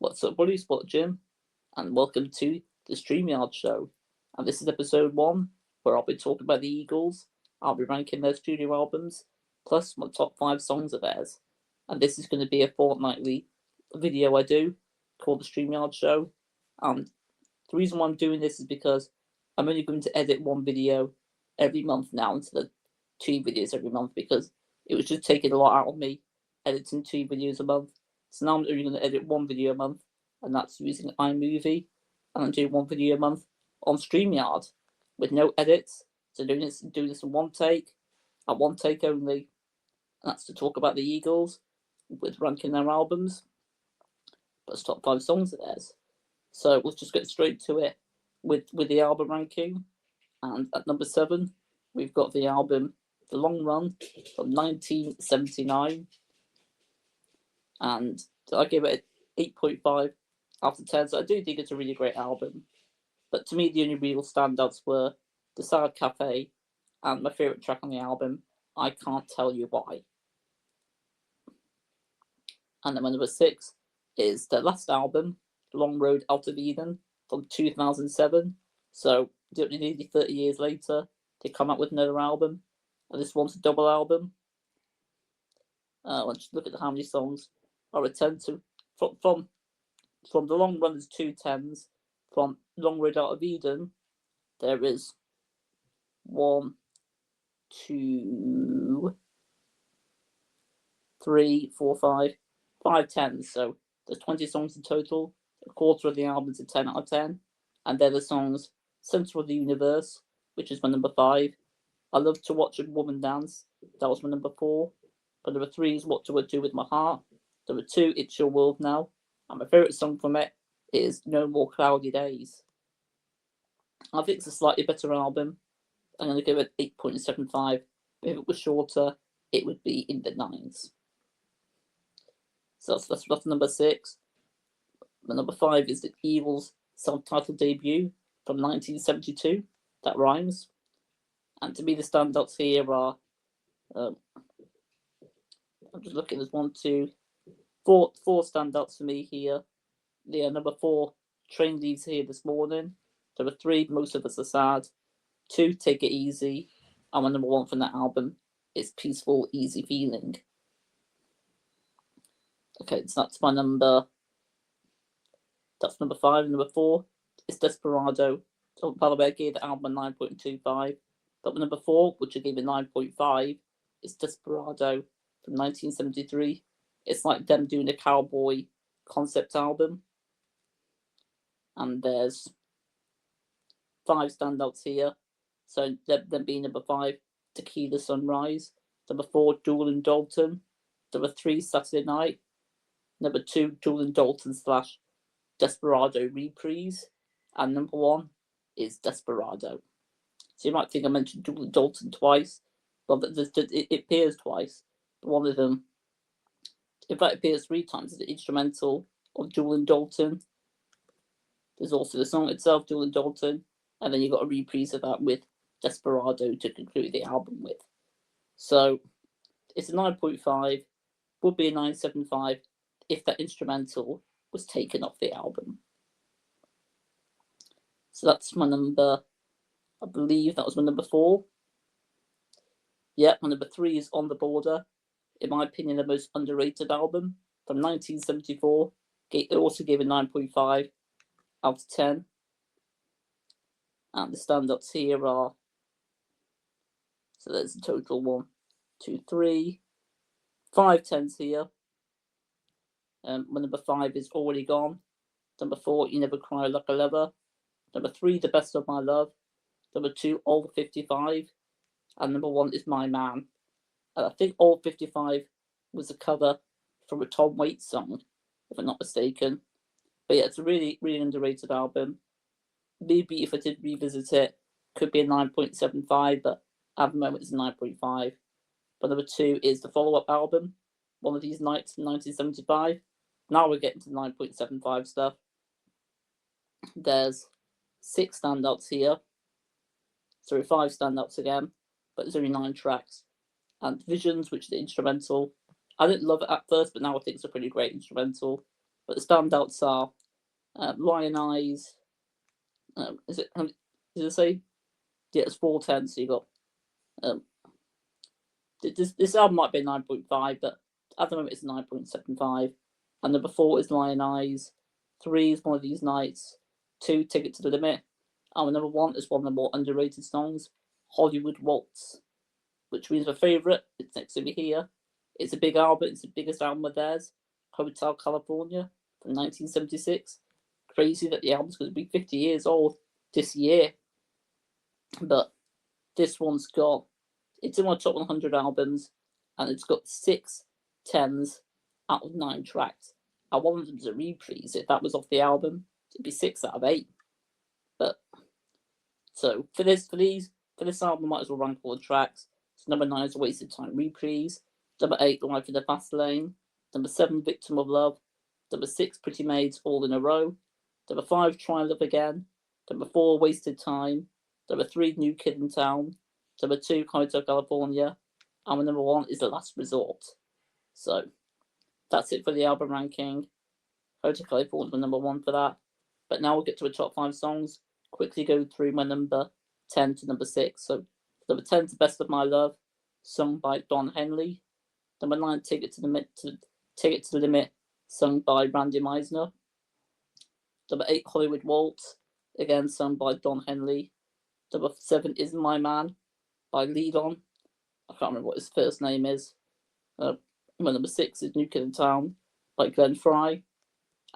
What's up, buddy? Spot Jim, and welcome to the StreamYard Show. And this is episode 1, where I'll be talking about the Eagles. I'll be ranking their studio albums, plus my top 5 songs of theirs. And this is going to be a fortnightly video I do called the StreamYard Show. And the reason why I'm doing this is because I'm only going to edit one video every month now instead of 2 videos every month, because it was just taking a lot out of me editing 2 videos a month. So now I'm only going to edit 1 video a month, and that's using iMovie, and I'm doing 1 video a month on StreamYard with no edits. So doing this in one take, at one take only, and that's to talk about the Eagles with ranking their albums, but it's top 5 songs of theirs. So let's just get straight to it with the album ranking. And at number 7, we've got the album The Long Run from 1979. And I gave it an 8.5 out of 10. So I do think it's a really great album. But to me, the only real standouts were The Sad Cafe and my favourite track on the album, I Can't Tell You Why. And then my number 6 is their last album, Long Road Out of Eden from 2007. So nearly 30 years later, they come out with another album. And this one's a double album. Let's just look at how many songs are attend to from The Long Run is 2 10s. From Long Road Out of Eden, there is 1, 2, 3, 4, 5 10s. So there's 20 songs in total. A quarter of the album's a 10 out of 10. And they're the songs Center of the Universe, which is my number 5. I Love to Watch a Woman Dance. That was my number 4. But number 3 is What Do I Do With My Heart. Number 2, It's Your World Now. And my favourite song from it is No More Cloudy Days. I think it's a slightly better album. I'm going to give it 8.75. If it was shorter, it would be in the 9s. So that's number 6. The number 5 is the Eagles' self-titled debut from 1972. That rhymes. And to me, the standouts here are, I'm just looking, there's 1, 2, 4 standouts for me here. The number 4, Train Leaves Here This Morning. Number 3, Most of Us Are Sad. 2, Take It Easy. And my number 1 from that album is Peaceful Easy Feeling. Okay, so that's my number. That's number 5. Number 4 is Desperado. So, by the way, I gave the album a 9.25. But number 4, which I gave a 9.5, is Desperado from 1973. It's like them doing a cowboy concept album. And there's 5 standouts here. So them being number 5, Tequila Sunrise. Number 4, Jewel and Dalton. Number 3, Saturday Night. Number 2, Jewel and Dalton / Desperado Reprise. And number 1 is Desperado. So you might think I mentioned Jewel and Dalton twice. But it appears twice. One of them, in fact, it appears 3 times as the instrumental of Jewel and Dalton. There's also the song itself, Jewel and Dalton, and then you've got a reprise of that with Desperado to conclude the album with. So it's a 9.5, would be a 9.75 if that instrumental was taken off the album. So that's my number, I believe that was my number 4. Yeah, my number 3 is On the Border. In my opinion, the most underrated album from 1974. It also gave a 9.5 out of 10. And the standouts here are, so there's a total 1, 2, 3, 5 10s here. My number 5 is Already Gone. Number 4, You Never Cry Like a Lover. Number 3, The Best of My Love. Number 2, All 55. And number 1 is My Man. And I think All 55 was a cover from a Tom Waits song, if I'm not mistaken. But yeah, it's a really, really underrated album. Maybe if I did revisit it, could be a 9.75, but at the moment it's a 9.5. But number 2 is the follow-up album, One of These Nights in 1975. Now we're getting to 9.75 stuff. There's 6 standouts here. Sorry, 5 standouts again, but there's only 9 tracks. And Visions, which is the instrumental. I didn't love it at first, but now I think it's a pretty great instrumental. but the standouts are Lion Eyes. Is it? Did I say? Yeah, it's 410. So you got this album might be 9.5, but at the moment it's 9.75. And number 4 is Lion Eyes. 3 is One of These Nights. 2, Ticket to the Limit. And number 1 is one of the more underrated songs, Hollywood Waltz, which means my favourite. It's next to me here. It's a big album. It's the biggest album of theirs, Hotel California from 1976. Crazy that the album's going to be 50 years old this year. But this one's got, it's in my top 100 albums, and it's got 6 10s out of 9 tracks. And one of them's a reprise. If that was off the album, it'd be 6 out of 8. But so for this album, I might as well rank all the tracks. So number 9 is A Wasted Time reprise. Number 8, The Life in the Fast Lane. Number 7, Victim of Love. Number 6, Pretty Maids All in a Row. Number 5, Try Love Again. Number 4, Wasted Time. Number 3, New Kid in Town. Number 2, Hotel California. And number 1 is The Last Resort. So that's it for the album ranking. Hotel California was number 1 for that. But now we'll get to the top 5 songs. Quickly go through my number 10 to number 6. So number 10 is Best of My Love, sung by Don Henley. Number 9, Ticket to the Limit, sung by Randy Meisner. Number 8, Hollywood Waltz, again sung by Don Henley. Number 7, Isn't My Man by Lead On. I can't remember what his first name is. Number 6 is New Kid in Town by Glenn Frey.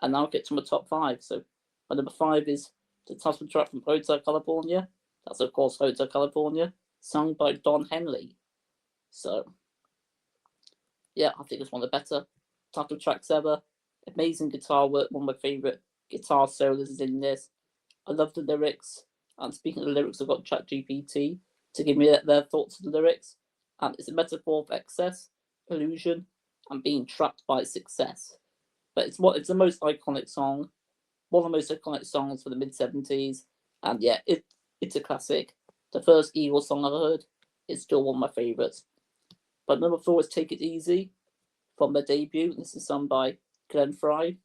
And now I'll get to my top 5. So my number 5 is the title track from Hotel California. That's of course Hotel California, sung by Don Henley. So yeah, I think it's one of the better title tracks ever. Amazing guitar work, one of my favourite guitar solos is in this. I love the lyrics. And speaking of the lyrics, I've got ChatGPT to give me their thoughts on the lyrics. And it's a metaphor of excess, illusion, and being trapped by success. But it's the most iconic song, one of the most iconic songs for the mid-70s. And yeah, it's a classic. The first Eagles song I heard is still one of my favourites. But number 4 is Take It Easy from their debut. This is sung by Glenn Frey.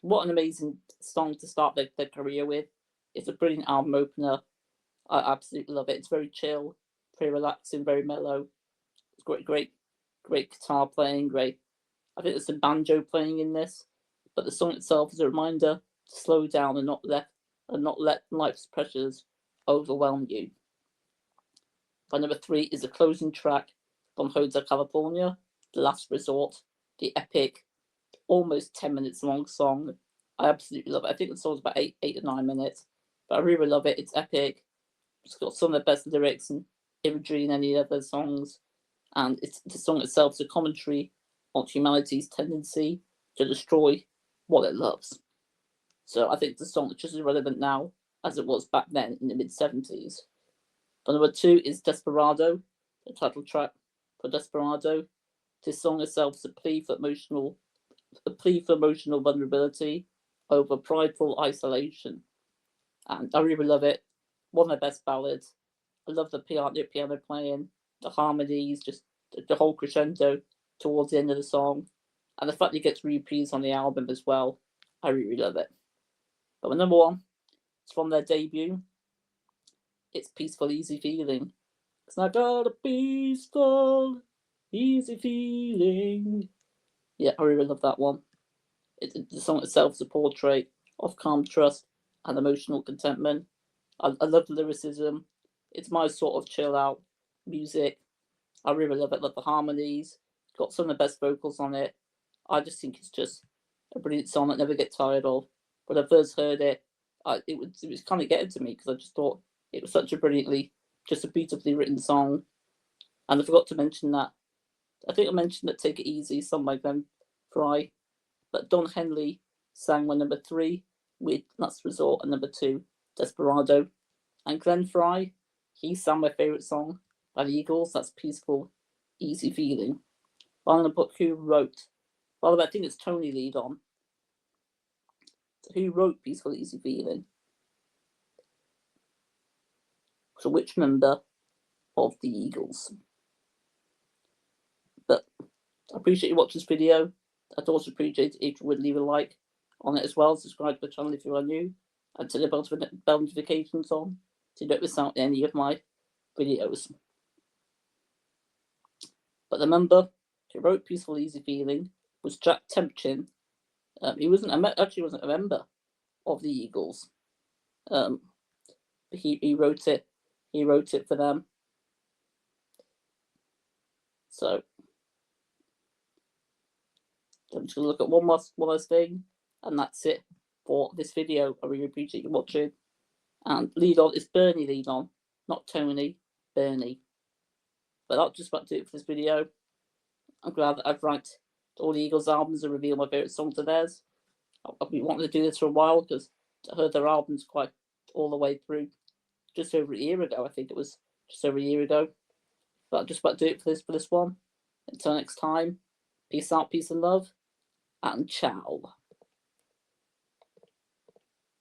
What an amazing song to start their career with. It's a brilliant album opener. I absolutely love it. It's very chill, very relaxing, very mellow. It's great guitar playing, great. I think there's some banjo playing in this, but the song itself is a reminder to slow down and not let life's pressures overwhelm you. By number 3 is the closing track from Hotel California, The Last Resort, the epic, almost 10 minutes long song. I absolutely love it. I think the song's about 8 or 9 minutes, but I really love it. It's epic. It's got some of the best lyrics and imagery in any other songs, and the song itself is a commentary on humanity's tendency to destroy what it loves. So I think the song is just as relevant now as it was back then in the mid-70s. But number 2 is Desperado, the title track for Desperado. This song itself is a plea for emotional vulnerability over prideful isolation. And I really love it. One of the best ballads. I love the piano playing, the harmonies, just the whole crescendo towards the end of the song. And the fact it gets reprised on the album as well. I really love it. But my number 1, it's from their debut. It's Peaceful Easy Feeling. 'Cause I got a peaceful, easy feeling. Yeah, I really love that one. The song itself is a portrait of calm trust and emotional contentment. I love the lyricism. It's my sort of chill out music. I really love it. I love the harmonies. Got some of the best vocals on it. I just think it's just a brilliant song that I never get tired of. When I first heard it, it was kind of getting to me because I just thought it was such a beautifully written song. And I forgot to mention that. I think I mentioned that Take It Easy, sung by Glenn Frey. But Don Henley sang my number 3 with Last Resort and number 2, Desperado. And Glenn Frey, he sang my favourite song by the Eagles, that's Peaceful Easy Feeling. I'm going to put who wrote. By the way, I think it's Tony Lead On. So who wrote Peaceful Easy Feeling? So which member of the Eagles? But I appreciate you watching this video. I'd also appreciate it if you would leave a like on it as well. Subscribe to the channel if you are new, and turn the bell notifications on so you don't miss out on any of my videos. But the member who wrote Peaceful Easy Feeling was Jack Tempchin. He wasn't a member of the Eagles. He wrote it. He wrote it for them. So I'm just gonna look at one last thing, and that's it for this video. I really appreciate you watching. And lead on is Bernie lead on, not Tony, Bernie. But that's just about to do it for this video. I'm glad that I've ranked all the Eagles albums and revealed my favourite songs of theirs. I've been wanting to do this for a while because I heard their albums quite all the way through just over a year ago. I think it was just over a year ago. But I'm just about to do it for this one. Until next time, peace out, peace and love, and ciao.